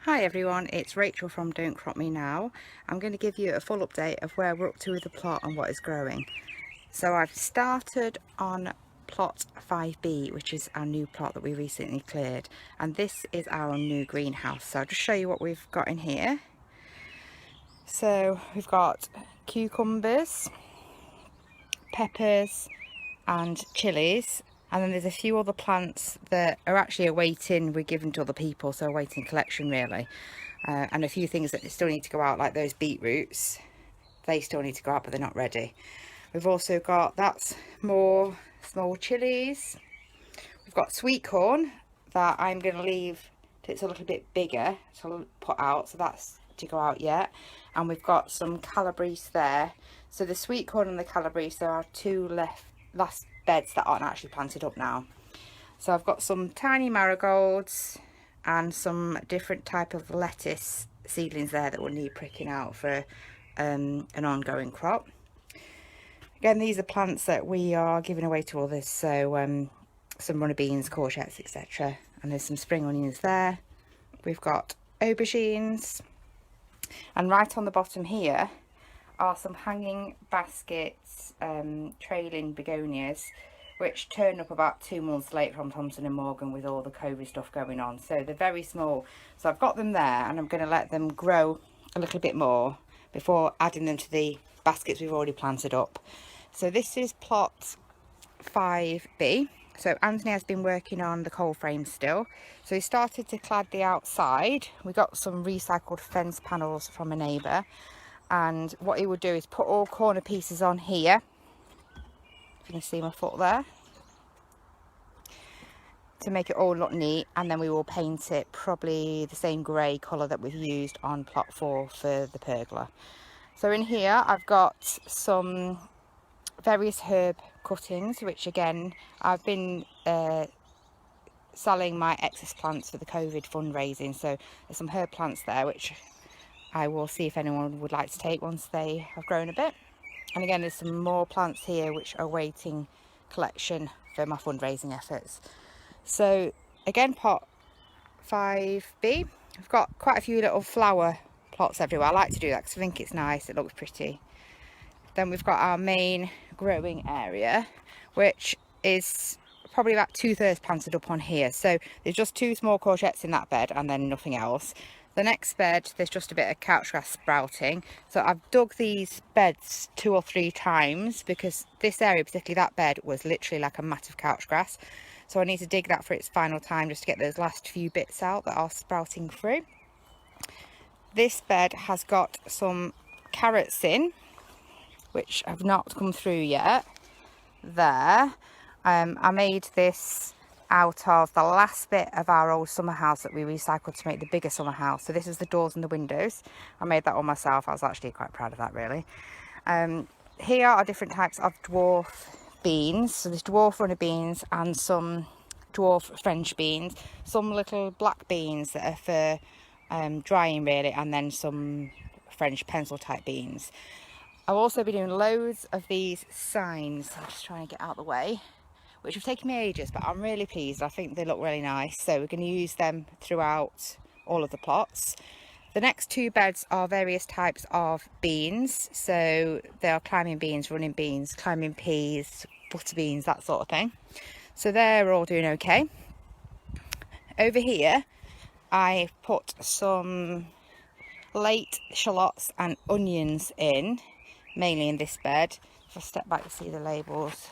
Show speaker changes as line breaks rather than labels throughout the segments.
Hi everyone, it's Rachel from Don't Crop Me Now. I'm going to give you a full update of where we're up to with the plot and what is growing. So I've started on plot 5B, which is our new plot that we recently cleared, and this is our new greenhouse. So I'll just show you what we've got in here. So we've got cucumbers, peppers and chilies, and then there's a few other plants that are actually awaiting, we're giving to other people, so awaiting collection really. And a few things that still need to go out, like those beetroots, they still need to go out but they're not ready. We've also got, that's more small chilies. We've got sweet corn that I'm going to leave till it's a little bit bigger to put out, so that's to go out yet. And we've got some calabrese there. So the sweet corn and the calabrese, there are two last beds that aren't actually planted up now. So I've got some tiny marigolds and some different type of lettuce seedlings there that will need pricking out for an ongoing crop. Again, these are plants that we are giving away to others, so some runner beans, courgettes, etc. And there's some spring onions there. We've got aubergines, and right on the bottom here are some hanging baskets, trailing begonias, which turn up about 2 months late from Thompson and Morgan with all the COVID stuff going on. So they're very small. So I've got them there and I'm going to let them grow a little bit more before adding them to the baskets we've already planted up. So this is plot 5B. So Anthony has been working on the coal frame still. So he started to clad the outside. We got some recycled fence panels from a neighbour. And what he would do is put all corner pieces on here, if you can see my foot there, to make it all look neat, and then we will paint it probably the same grey colour that we've used on plot 4 for the pergola. So in here I've got some various herb cuttings, which again I've been selling my excess plants for the COVID fundraising, so there's some herb plants there which I will see if anyone would like to take once they have grown a bit. And again, there's some more plants here which are waiting collection for my fundraising efforts. So again, pot 5B, I've got quite a few little flower plots everywhere. I like to do that because I think it's nice, it looks pretty. Then we've got our main growing area, which is probably about 2/3 planted up on here. So there's just 2 small courgettes in that bed and then nothing else. The next bed, there's just a bit of couch grass sprouting. So I've dug these beds 2 or 3 times because this area, particularly that bed, was literally like a mat of couch grass. So I need to dig that for its final time just to get those last few bits out that are sprouting through. This bed has got some carrots in, which have not come through yet. There. I made this out of the last bit of our old summer house that we recycled to make the bigger summer house. So this is the doors and the windows. I made that all myself. I was actually quite proud of that really. Here are different types of dwarf beans. So there's dwarf runner beans and some dwarf French beans, some little black beans that are for drying really, and then some French pencil type beans. I've also been doing loads of these signs. I'm just trying to get out of the way, which have taken me ages, but I'm really pleased. I think they look really nice. So we're going to use them throughout all of the plots. The next 2 beds are various types of beans. So they are climbing beans, running beans, climbing peas, butter beans, that sort of thing. So they're all doing okay. Over here, I put some late shallots and onions in, mainly in this bed. If I step back to see the labels.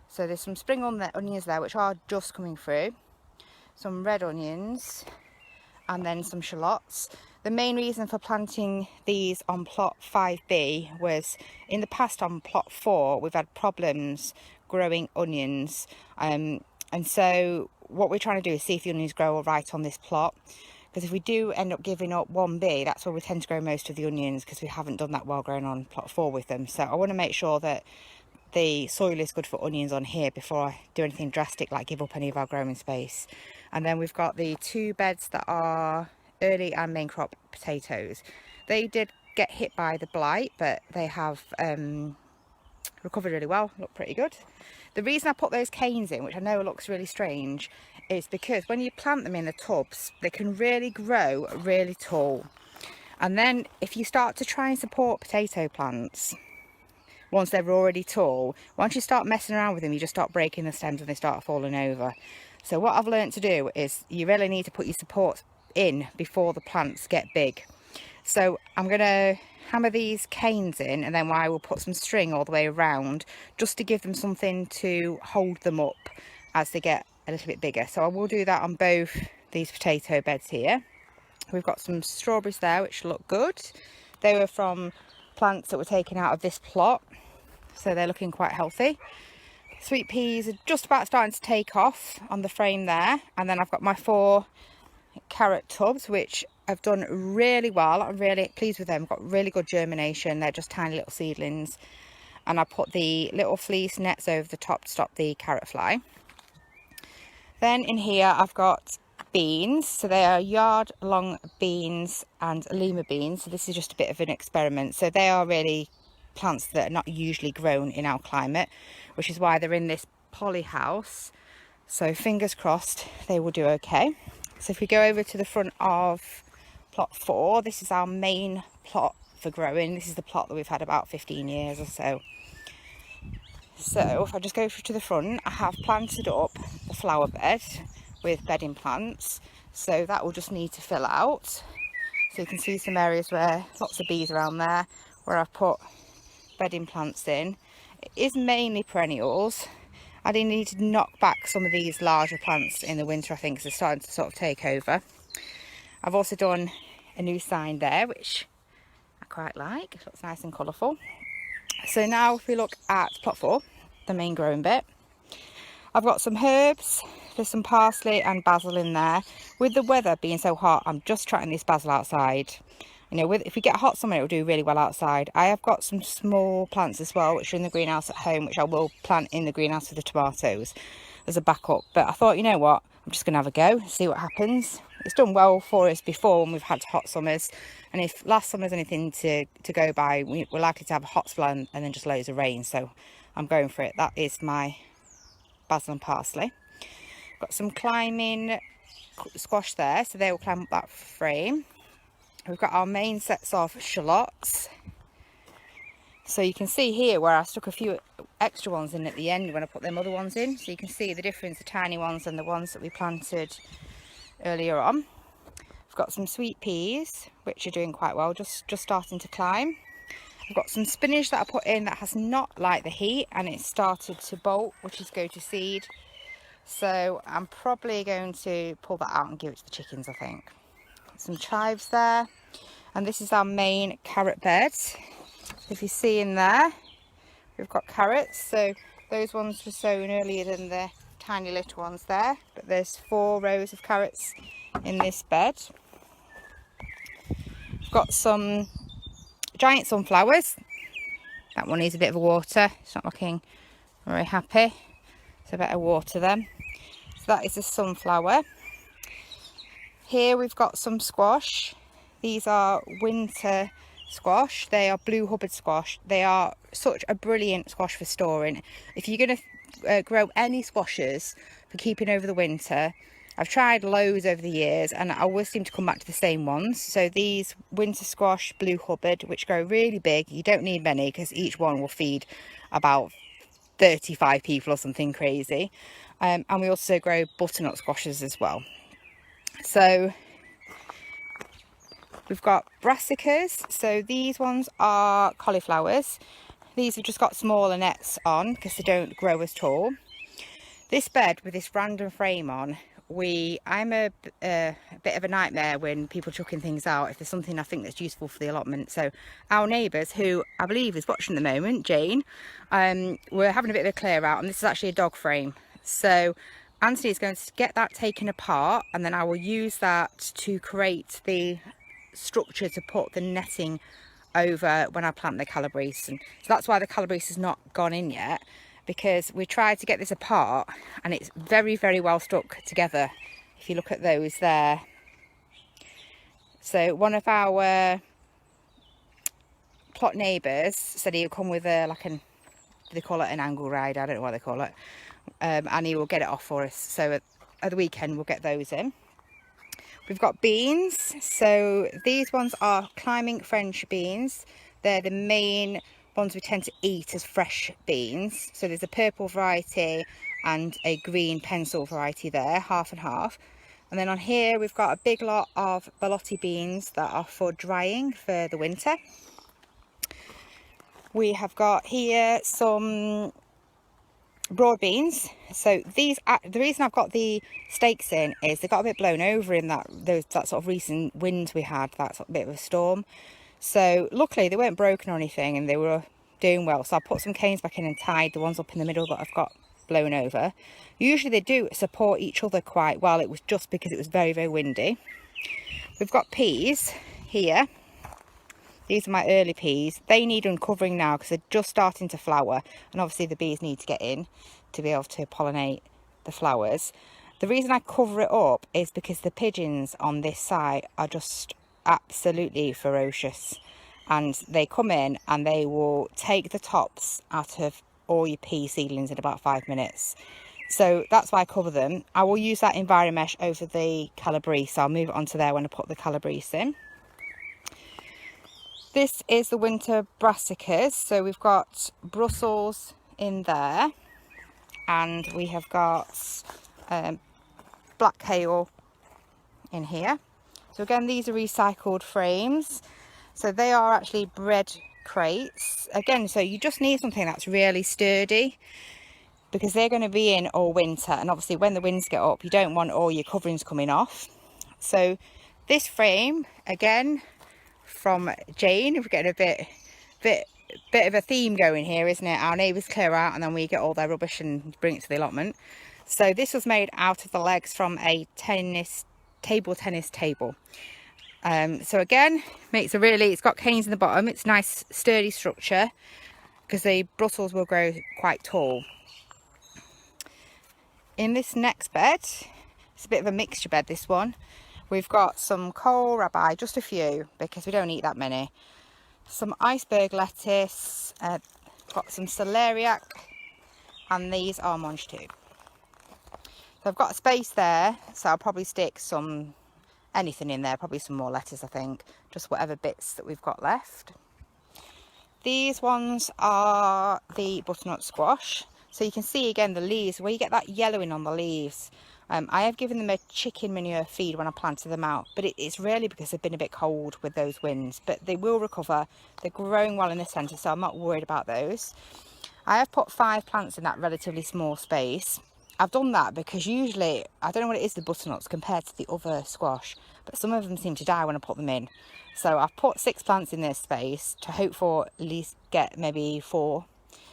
So there's some spring onions there which are just coming through, some red onions, and then some shallots. The main reason for planting these on plot 5B was in the past on plot 4 we've had problems growing onions, and so what we're trying to do is see if the onions grow all right on this plot, because if we do end up giving up 1B, that's where we tend to grow most of the onions, because we haven't done that well growing on plot 4 with them. So I want to make sure that the soil is good for onions on here before I do anything drastic like give up any of our growing space. And then we've got the 2 beds that are early and main crop potatoes. They did get hit by the blight, but they have recovered really well, look pretty good. The reason I put those canes in, which I know looks really strange, is because when you plant them in the tubs, they can really grow really tall. And then if you start to try and support potato plants, once they're already tall, once you start messing around with them, you just start breaking the stems and they start falling over. So what I've learned to do is you really need to put your supports in before the plants get big. So I'm going to hammer these canes in, and then I will put some string all the way around just to give them something to hold them up as they get a little bit bigger. So I will do that on both these potato beds here. We've got some strawberries there which look good. They were from plants that were taken out of this plot, so they're looking quite healthy. Sweet peas are just about starting to take off on the frame there, and then I've got my 4 carrot tubs which have done really well. I'm really pleased with them. Got really good germination. They're just tiny little seedlings, and I put the little fleece nets over the top to stop the carrot fly. Then in here I've got beans, so they are yard long beans and lima beans. So this is just a bit of an experiment. So they are really plants that are not usually grown in our climate, which is why they're in this poly house. So fingers crossed they will do okay. So if we go over to the front of plot 4, this is our main plot for growing. This is the plot that we've had about 15 years or so. So if I just go to the front, I have planted up the flower bed with bedding plants, so that will just need to fill out. So you can see some areas where lots of bees around there where I've put bedding plants in. It is mainly perennials. I do need to knock back some of these larger plants in the winter, I think, because they're starting to sort of take over. I've also done a new sign there which I quite like. It looks nice and colourful. So now if we look at plot 4, the main growing bit, I've got some herbs. There's some parsley and basil in there. With the weather being so hot, I'm just trying this basil outside. You know, if we get a hot summer, it will do really well outside. I have got some small plants as well, which are in the greenhouse at home, which I will plant in the greenhouse for the tomatoes as a backup. But I thought, you know what, I'm just going to have a go, see what happens. It's done well for us before when we've had hot summers. And if last summer's anything to go by, we're likely to have a hot spell and then just loads of rain. So I'm going for it. That is my basil and parsley. Got some climbing squash there, so they will climb up that frame. We've got our main sets of shallots. So you can see here where I stuck a few extra ones in at the end when I put them other ones in. So you can see the difference, the tiny ones and the ones that we planted earlier on. We've got some sweet peas, which are doing quite well, just starting to climb. I've got some spinach that I put in that has not liked the heat, and it's started to bolt, which is go to seed. So I'm probably going to pull that out and give it to the chickens, I think. Got some chives there, and this is our main carrot bed. So if you see in there, we've got carrots. So those ones were sown earlier than the tiny little ones there, but there's 4 rows of carrots in this bed. We've got some giant sunflowers. That one needs a bit of water. It's not looking very happy, so I better water them. So that is a sunflower. Here we've got some squash. These are winter squash. They are blue Hubbard squash. They are such a brilliant squash for storing. If you're going to grow any squashes for keeping over the winter, I've tried loads over the years and I always seem to come back to the same ones. So these winter squash blue Hubbard, which grow really big, you don't need many because each one will feed about 35 people or something crazy. And we also grow butternut squashes as well. So we've got brassicas. So these ones are cauliflowers. These have just got smaller nets on because they don't grow as tall. This bed with this random frame on, I'm a bit of a nightmare when people chucking things out if there's something I think that's useful for the allotment. So our neighbours, who I believe is watching at the moment, Jane, we're having a bit of a clear out, and this is actually a dog frame. So Anthony is going to get that taken apart, and then I will use that to create the structure to put the netting over when I plant the calabrese. And so that's why the calabrese has not gone in yet, because we tried to get this apart and it's very, very well stuck together. If you look at those there. So one of our plot neighbours said he'll come with they call it an angle rider, I don't know what they call it, and he will get it off for us. So at the weekend we'll get those in. We've got beans. So these ones are climbing French beans. They're the main ones we tend to eat as fresh beans. So there's a purple variety and a green pencil variety there, half and half. And then on here we've got a big lot of borlotti beans that are for drying for the winter. We have got here some broad beans. So these, the reason I've got the stakes in is they got a bit blown over in that sort of recent winds we had, that sort of bit of a storm. So luckily they weren't broken or anything and they were doing well. So I put some canes back in and tied the ones up in the middle that I've got blown over. Usually they do support each other quite well. It was just because it was very, very windy. We've got peas here. These are my early peas. They need uncovering now because they're just starting to flower, and obviously the bees need to get in to be able to pollinate the flowers. The reason I cover it up is because the pigeons on this side are just absolutely ferocious, and they come in and they will take the tops out of all your pea seedlings in about 5 minutes. So that's why I cover them. I will use that Enviromesh over the Calabrese. I'll move it onto there when I put the Calabrese in. This is the winter Brassicas. So we've got Brussels in there, and we have got black kale in here. So again, these are recycled frames. So they are actually bread crates. Again, so you just need something that's really sturdy because they're going to be in all winter. And obviously when the winds get up, you don't want all your coverings coming off. So this frame, again, from Jane, we're getting a bit of a theme going here, isn't it? Our neighbours clear out and then we get all their rubbish and bring it to the allotment. So this was made out of the legs from a table tennis table. So again, it's got canes in the bottom. It's nice sturdy structure because the Brussels will grow quite tall. In this next bed, it's a bit of a mixture bed, this one. We've got some kohl rabi, just a few because we don't eat that many. Some iceberg lettuce, got some celeriac, and these are mange too. So I've got a space there, so I'll probably stick anything in there, probably some more lettuce, I think, just whatever bits that we've got left. These ones are the butternut squash. So you can see again the leaves, where you get that yellowing on the leaves. I have given them a chicken manure feed when I planted them out, but it's really because they've been a bit cold with those winds, but they will recover. They're growing well in the centre, so I'm not worried about those. I have put 5 plants in that relatively small space. I've done that because usually, I don't know what it is, the butternuts compared to the other squash, but some of them seem to die when I put them in. So I've put 6 plants in this space to hope for at least get maybe 4.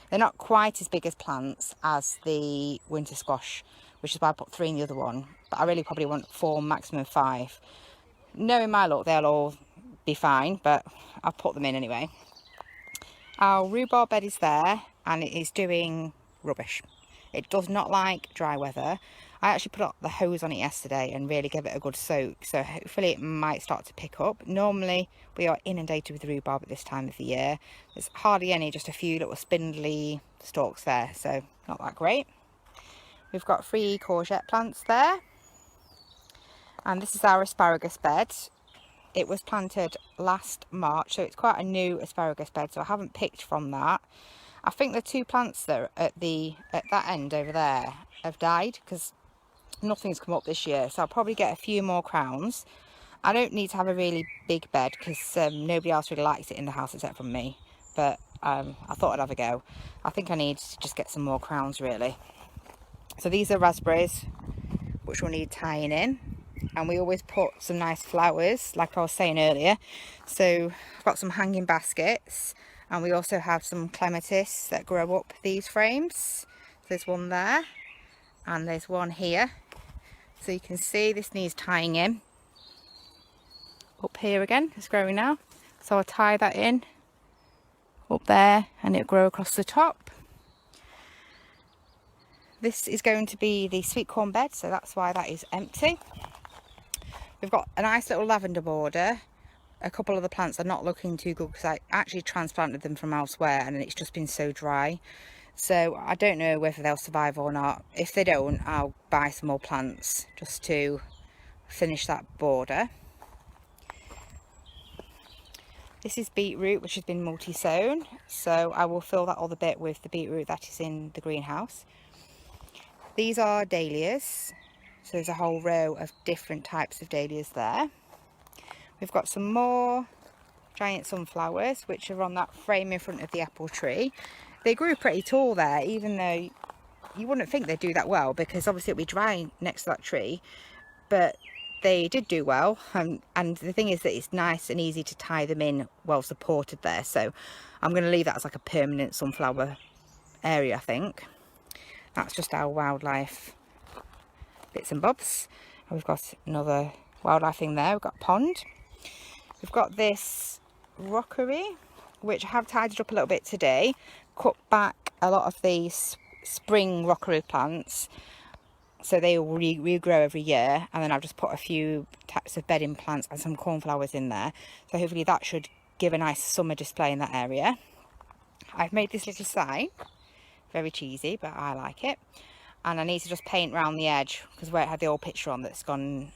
They're not quite as big as plants as the winter squash, which is why I put 3 in the other one. But I really probably want 4, maximum 5. Knowing my luck, they'll all be fine, but I've put them in anyway. Our rhubarb bed is there, and it is doing rubbish. It does not like dry weather. I actually put the hose on it yesterday and really gave it a good soak, so hopefully it might start to pick up. Normally we are inundated with rhubarb at this time of the year. There's hardly any, just a few little spindly stalks there, so not that great. We've got 3 courgette plants there, and this is our asparagus bed. It was planted last March, so it's quite a new asparagus bed, so I haven't picked from that. I think the 2 plants that are at that end over there have died because nothing's come up this year, so I'll probably get a few more crowns. I don't need to have a really big bed because nobody else really likes it in the house except from me, but I thought I'd have a go. I think I need to just get some more crowns really. So these are raspberries, which will need tying in, and we always put some nice flowers like I was saying earlier. So I've got some hanging baskets, and we also have some clematis that grow up these frames. There's one there and there's one here, so you can see this needs tying in. Up here again, it's growing now, so I'll tie that in up there and it'll grow across the top. This is going to be the sweet corn bed, so that's why that is empty. We've got a nice little lavender border. A couple of the plants are not looking too good because I actually transplanted them from elsewhere and it's just been so dry. So I don't know whether they'll survive or not. If they don't, I'll buy some more plants just to finish that border. This is beetroot, which has been multi-sown, so I will fill that other bit with the beetroot that is in the greenhouse. These are dahlias, so there's a whole row of different types of dahlias there. We've got some more giant sunflowers, which are on that frame in front of the apple tree. They grew pretty tall there, even though you wouldn't think they'd do that well, because obviously it'll be dry next to that tree, but they did do well. And the thing is that it's nice and easy to tie them in, well supported there, so I'm going to leave that as like a permanent sunflower area, I think. That's just our wildlife bits and bobs. And we've got another wildlife thing there. We've got a pond. We've got this rockery, which I have tidied up a little bit today. Cut back a lot of these spring rockery plants, so they will regrow every year, and then I've just put a few types of bedding plants and some cornflowers in there, so hopefully that should give a nice summer display in that area. I've made this little sign, very cheesy, but I like it, and I need to just paint around the edge because where it had the old picture on that's gone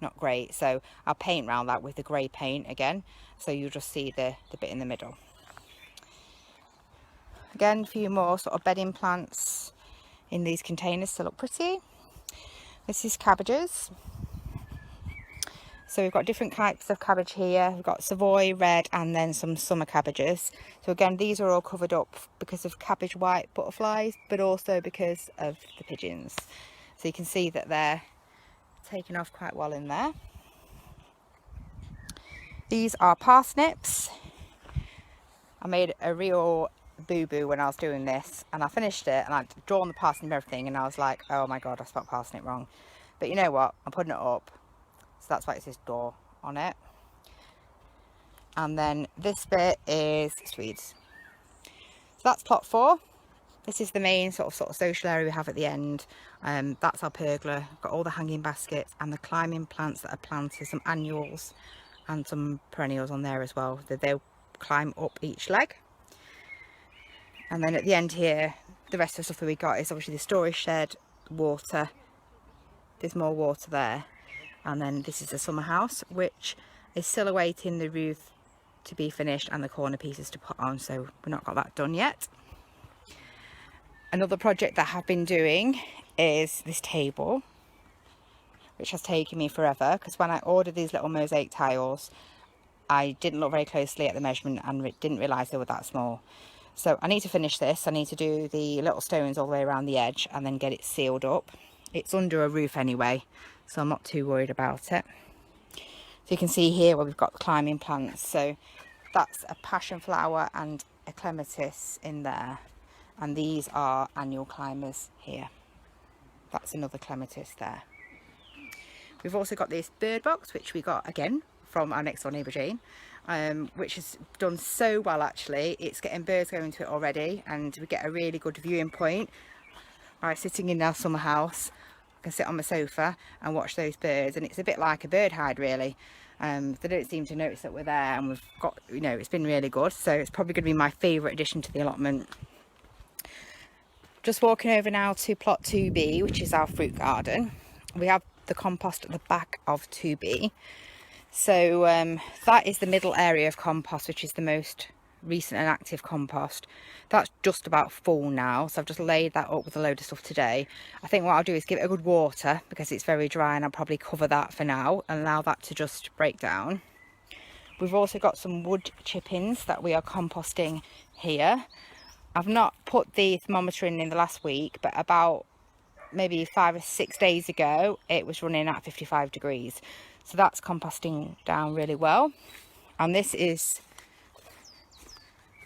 not great, so I'll paint around that with the grey paint again, so you'll just see the bit in the middle. Again, a few more sort of bedding plants in these containers to look pretty. This is cabbages. So we've got different types of cabbage here. We've got Savoy, red, and then some summer cabbages. So again, these are all covered up because of cabbage white butterflies, but also because of the pigeons. So you can see that they're taking off quite well in there. These are parsnips. I made a real boo-boo when I was doing this, and I finished it and I'd drawn the parsnip and everything, and I was like, oh my god, I spelled parsnip wrong. But you know what, I'm putting it up, so that's why it says door on it. And then this bit is Swedes. So that's plot 4. This is the main sort of social area we have at the end. That's our pergola. Got all the hanging baskets and the climbing plants that are planted, some annuals and some perennials on there as well, that they'll climb up each leg. And then at the end here, the rest of the stuff that we got is obviously the storage shed, water. There's more water there. And then this is the summer house, which is still awaiting the roof to be finished and the corner pieces to put on, so we've not got that done yet. Another project that I've been doing is this table, which has taken me forever, because when I ordered these little mosaic tiles, I didn't look very closely at the measurement and didn't realise they were that small. So I need to finish this. I need to do the little stones all the way around the edge and then get it sealed up. It's under a roof anyway, so I'm not too worried about it. So you can see here where we've got climbing plants. So that's a passion flower and a clematis in there. And these are annual climbers here. That's another clematis there. We've also got this bird box, which we got again from our next door neighbour Jane. Which has done so well actually. It's getting birds going to it already, and we get a really good viewing point by sitting in our summer house. I can sit on my sofa and watch those birds, and it's a bit like a bird hide really. They don't seem to notice that we're there, and we've got, you know, it's been really good, so it's probably going to be my favourite addition to the allotment. Just walking over now to plot 2B, which is our fruit garden. We have the compost at the back of 2B. So that is the middle area of compost, which is the most recent and active compost. That's just about full now, so I've just laid that up with a load of stuff today. I think what I'll do is give it a good water because it's very dry, and I'll probably cover that for now and allow that to just break down. We've also got some wood chippings that we are composting here. I've not put the thermometer in the last week, but about maybe 5 or 6 days ago it was running at 55 degrees. So that's composting down really well. And this is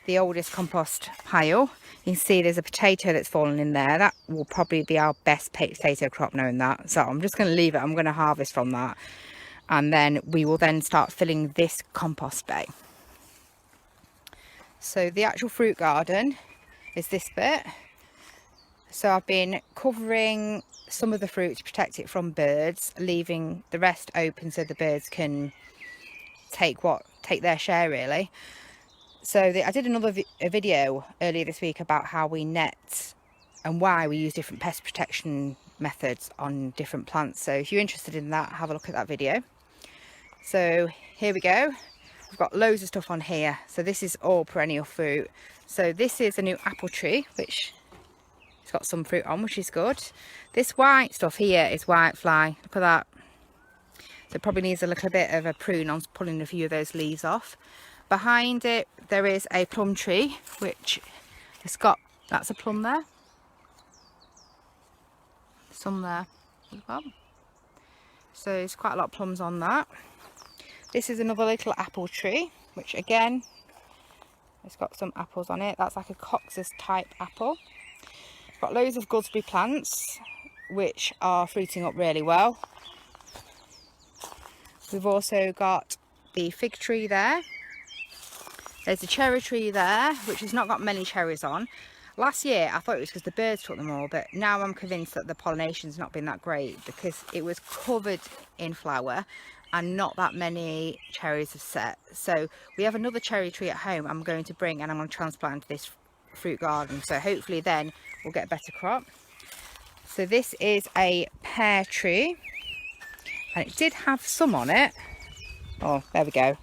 the oldest compost pile. You can see there's a potato that's fallen in there. That will probably be our best potato crop, knowing that. So I'm just going to leave it. I'm going to harvest from that. And then we will then start filling this compost bay. So the actual fruit garden is this bit. So I've been covering some of the fruit to protect it from birds, leaving the rest open so the birds can take their share really. So I did another video earlier this week about how we net and why we use different pest protection methods on different plants. So if you're interested in that, have a look at that video. So here we go. We've got loads of stuff on here. So this is all perennial fruit. So this is a new apple tree, which it's got some fruit on, which is good. This white stuff here is whitefly. Look at that. So it probably needs a little bit of a prune on pulling a few of those leaves off. Behind it, there is a plum tree, which has got, that's a plum there. Some there as well. So there's quite a lot of plums on that. This is another little apple tree, which again, it's got some apples on it. That's like a Cox's type apple. Got loads of gooseberry plants, which are fruiting up really well. We've also got the fig tree there. There's a cherry tree there, which has not got many cherries on. Last year, I thought it was because the birds took them all, but now I'm convinced that the pollination's not been that great because it was covered in flower and not that many cherries have set. So we have another cherry tree at home I'm going to bring, and I'm going to transplant to this fruit garden. So hopefully then we'll get a better crop. So this is a pear tree, and it did have some on it. Oh, there we go.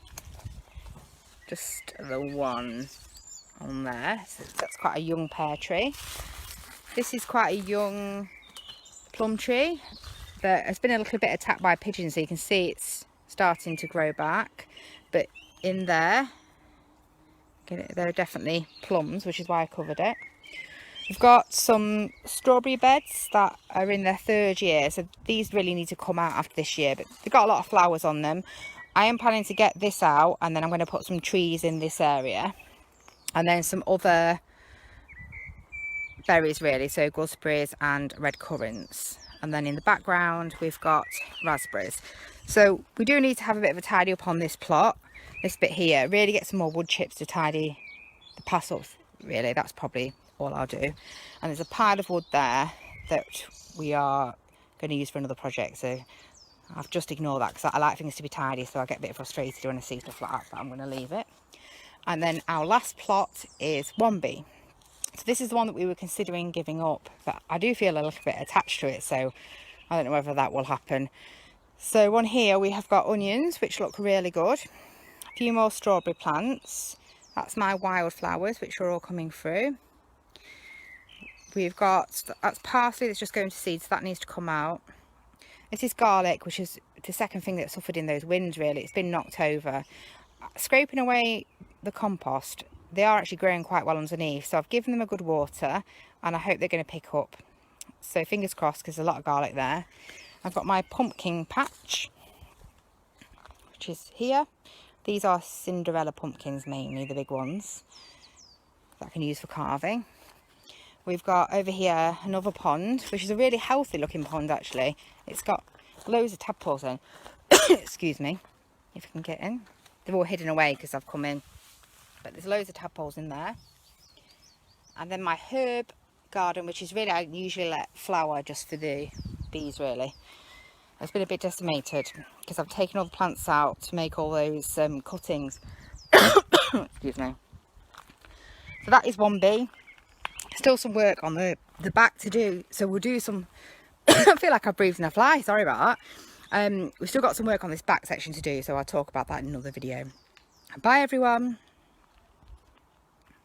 Just the one on there. So that's quite a young pear tree. This is quite a young plum tree that has been a little bit attacked by pigeons, so you can see it's starting to grow back. But in there, there are definitely plums, which is why I covered it. We've got some strawberry beds that are in their 3rd year, so these really need to come out after this year, but they've got a lot of flowers on them. I am planning to get this out, and then I'm going to put some trees in this area, and then some other berries really, so gooseberries and red currants. And then in the background we've got raspberries. So we do need to have a bit of a tidy up on this plot, this bit here, really get some more wood chips to tidy the pass up, really. That's probably all I'll do. And there's a pile of wood there that we are going to use for another project, so I've just ignored that because I like things to be tidy, so I get a bit frustrated when I see stuff like that, but I'm going to leave it. And then our last plot is Wombi. So this is the one that we were considering giving up, but I do feel a little bit attached to it, so I don't know whether that will happen. So on here we have got onions, which look really good. A few more strawberry plants. That's my wildflowers, which are all coming through. We've got, that's parsley that's just going to seed, so that needs to come out. This is garlic, which is the second thing that suffered in those winds really. It's been knocked over. Scraping away the compost, they are actually growing quite well underneath, so I've given them a good water and I hope they're going to pick up. So fingers crossed, because there's a lot of garlic there. I've got my pumpkin patch, which is here. These are Cinderella pumpkins mainly, the big ones that I can use for carving. We've got over here another pond, which is a really healthy looking pond actually. It's got loads of tadpoles in. Excuse me, if I can get in. They're all hidden away because I've come in. But there's loads of tadpoles in there. And then my herb garden, which is really, I usually let flower just for the bees really. It's been a bit decimated because I've taken all the plants out to make all those cuttings. Excuse me. So that is Wombi. Still some work on the back to do, so we'll do some I feel like I've breathed in a fly, sorry about that. We've still got some work on this back section to do, so I'll talk about that in another video. Bye everyone.